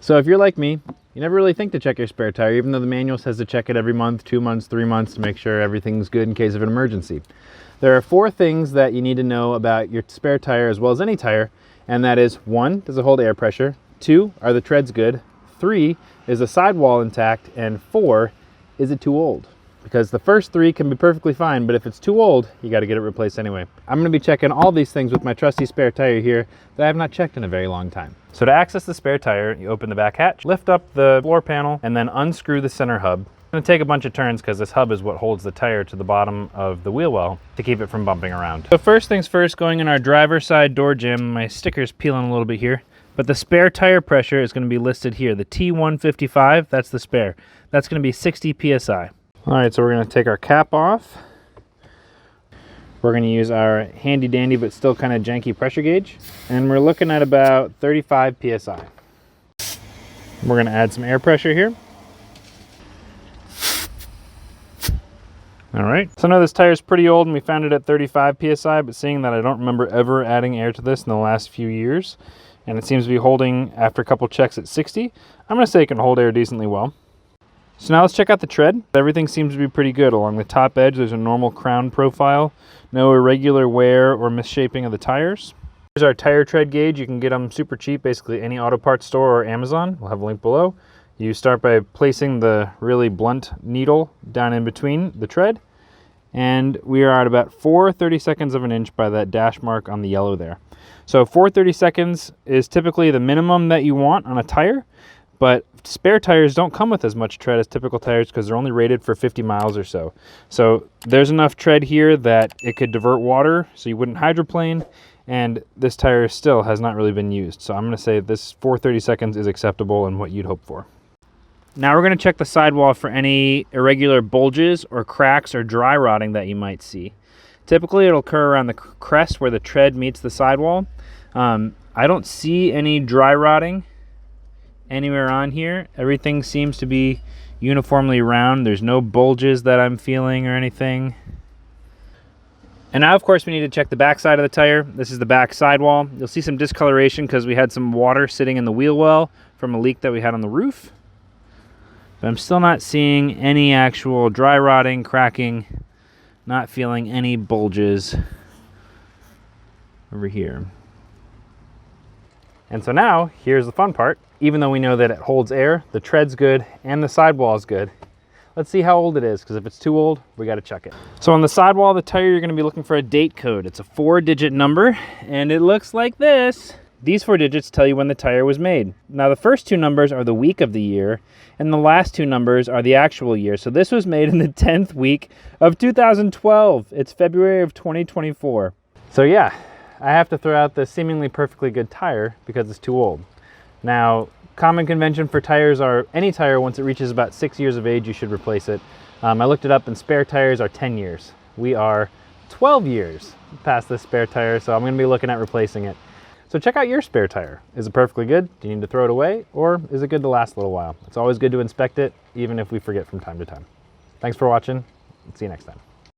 So if you're like me, you never really think to check your spare tire, even though the manual says to check it every month, 2 months, 3 months to make sure everything's good in case of an emergency. There are 4 things that you need to know about your spare tire as well as any tire, and that is 1, does it hold air pressure? 2, are the treads good? 3, is the sidewall intact? And 4, is it too old? Because the first 3 can be perfectly fine, but if it's too old, you got to get it replaced anyway. I'm going to be checking all these things with my trusty spare tire here that I have not checked in a very long time. So to access the spare tire, you open the back hatch, lift up the floor panel, and then unscrew the center hub. It's going to take a bunch of turns because this hub is what holds the tire to the bottom of the wheel well to keep it from bumping around. So first things first, going in our driver's side door jam, my sticker's peeling a little bit here, but the spare tire pressure is going to be listed here. The T155, that's the spare. That's going to be 60 PSI. All right, so we're going to take our cap off. We're going to use our handy dandy but still kind of janky pressure gauge, and we're looking at about 35 PSI. We're going to add some air pressure here. All right, so I know this tire is pretty old and we found it at 35 PSI, but seeing that I don't remember ever adding air to this in the last few years, and it seems to be holding after a couple checks at 60, I'm going to say it can hold air decently well. So now let's check out the tread. Everything seems to be pretty good. Along the top edge, there's a normal crown profile, no irregular wear or misshaping of the tires. Here's our tire tread gauge. You can get them super cheap, basically any auto parts store or Amazon. We'll have a link below. You start by placing the really blunt needle down in between the tread, and we are at about 4/32 of an inch by that dash mark on the yellow there. So 4/32 is typically the minimum that you want on a tire, but spare tires don't come with as much tread as typical tires because they're only rated for 50 miles or so. So there's enough tread here that it could divert water so you wouldn't hydroplane, and this tire still has not really been used. So I'm going to say this 4/32 is acceptable and what you'd hope for. Now we're going to check the sidewall for any irregular bulges or cracks or dry rotting that you might see. Typically it'll occur around the crest where the tread meets the sidewall. I don't see any dry rotting anywhere on here. Everything seems to be uniformly round. There's no bulges that I'm feeling or anything. And now of course we need to check the back side of the tire. This is the back sidewall. You'll see some discoloration because we had some water sitting in the wheel well from a leak that we had on the roof. But I'm still not seeing any actual dry rotting, cracking, not feeling any bulges over here. And so now, here's the fun part. Even though we know that it holds air, the tread's good, and the sidewall is good, let's see how old it is, because if it's too old, we got to check it. So on the sidewall of the tire, you're going to be looking for a date code. It's a 4-digit number, and it looks like this. These 4 digits tell you when the tire was made. Now the first 2 numbers are the week of the year, and the last 2 numbers are the actual year. So this was made in the 10th week of 2012. It's February of 2024. So yeah, I have to throw out the seemingly perfectly good tire because it's too old. Now, common convention for tires are any tire, once it reaches about 6 years of age, you should replace it. I looked it up, and spare tires are 10 years. We are 12 years past this spare tire, so I'm going to be looking at replacing it. So check out your spare tire. Is it perfectly good? Do you need to throw it away? Or is it good to last a little while? It's always good to inspect it, even if we forget from time to time. Thanks for watching. See you next time.